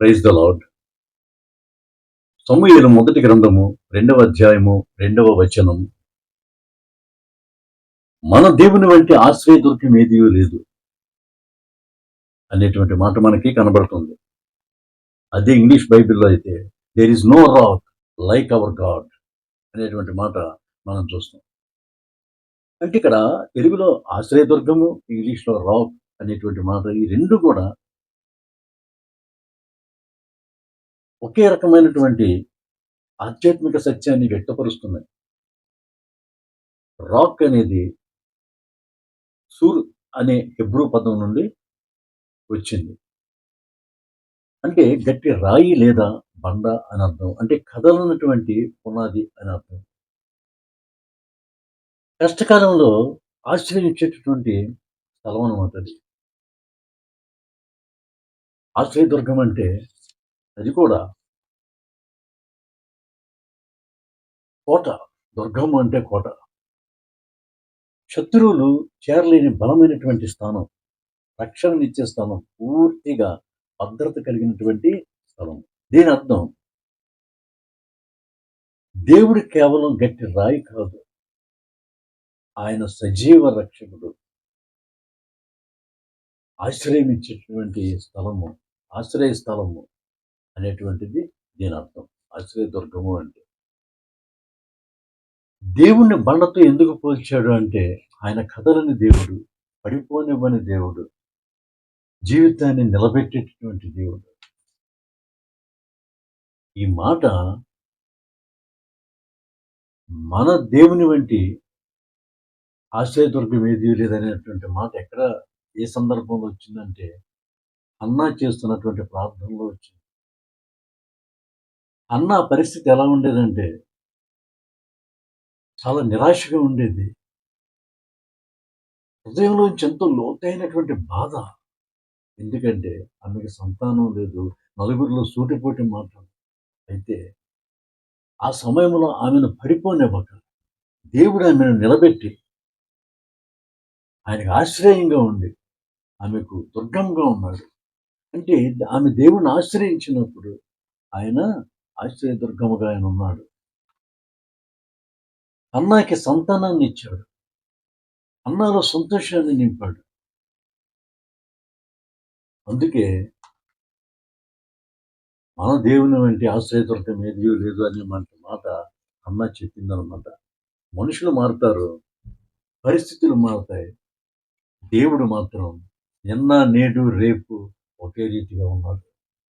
Praise the lord. సమూయేలు మొదటి గ్రంథము 2వ అధ్యాయము 2వ వచనం. మన దేవుని వంటి ఆశ్రయదుర్గం ఏదియూ లేదు అనేటువంటి మాట మనకి కనబడుతుంది. అదే ఇంగ్లీష్ బైబిల్లో అయితే there is no rock like our God అనేటువంటి మాట మనం చూస్తాం. అంటే ఇక్కడ తెలుగులో ఆశ్రయదుర్గము, ఇంగ్లీష్లో రాక్ అనేటువంటి మాట, ఈ రెండు కూడా ఒకే రకమైనటువంటి ఆధ్యాత్మిక సత్యాన్ని వ్యక్తపరుస్తున్నాయి. రాక్ అనేది సూర్ అనే హెబ్రూ పదం నుండి వచ్చింది. అంటే గట్టి రాయి లేదా బండ అని అర్థం. అంటే కదలనటువంటి పునాది అని అర్థం. కష్టకాలంలో ఆశ్రయించేటటువంటి స్థలం అనమాట అది. ఆశ్రయదుర్గం అంటే అది కూడా కోట. దుర్గం అంటే కోట. శత్రువులు చేరలేని బలమైనటువంటి స్థానం, రక్షణనిచ్చే స్థలం, పూర్తిగా భద్రత కలిగినటువంటి స్థలం. దీని అర్థం దేవుడు కేవలం గట్టి రాయి కాదు, ఆయన సజీవ రక్షకుడు. ఆశ్రయమిచ్చేటువంటి స్థలము, ఆశ్రయ స్థలము అనేటువంటిది దీని అర్థం. ఆశ్రయదుర్గము అంటే దేవుణ్ణి బండతో ఎందుకు పోల్చాడు అంటే ఆయన కదలని దేవుడు, పడిపోనివ్వని దేవుడు, జీవితాన్ని నిలబెట్టేటటువంటి దేవుడు. ఈ మాట మన దేవుని వంటి ఆశ్రయదుర్గం ఏదీ లేదనేటువంటి మాట ఎక్కడ, ఏ సందర్భంలో వచ్చిందంటే హన్నా చేస్తున్నటువంటి ప్రార్థనలో వచ్చింది. హన్నా పరిస్థితి ఎలా ఉండేదంటే చాలా నిరాశగా ఉండేది. హృదయంలోంచి ఎంతో లోతైనటువంటి బాధ. ఎందుకంటే ఆమెకి సంతానం లేదు, నలుగురిలో సూటిపోటి మాటలు. అయితే ఆ సమయంలో ఆమెను పడిపోనివ్వక దేవుడు ఆమెను నిలబెట్టి ఆయనకు ఆశ్రయంగా ఉండి ఆమెకు దుర్గంగా ఉన్నాడు. అంటే ఆమె దేవుని ఆశ్రయించినప్పుడు ఆయన ఆశ్రయదుర్గముగా ఆయన ఉన్నాడు. అన్నాకి సంతానాన్ని ఇచ్చాడు, అన్నాలో సంతోషాన్ని నింపాడు. అందుకే మన దేవుని వంటి ఆశ్రయదుర్గం ఏదీ లేదు అనే మాట అన్న చెప్పిందనమాట. మనుషులు మారుతారు, పరిస్థితులు మారుతాయి, దేవుడు మాత్రం నిన్న నేడు రేపు ఒకే రీతిగా ఉన్నాడు.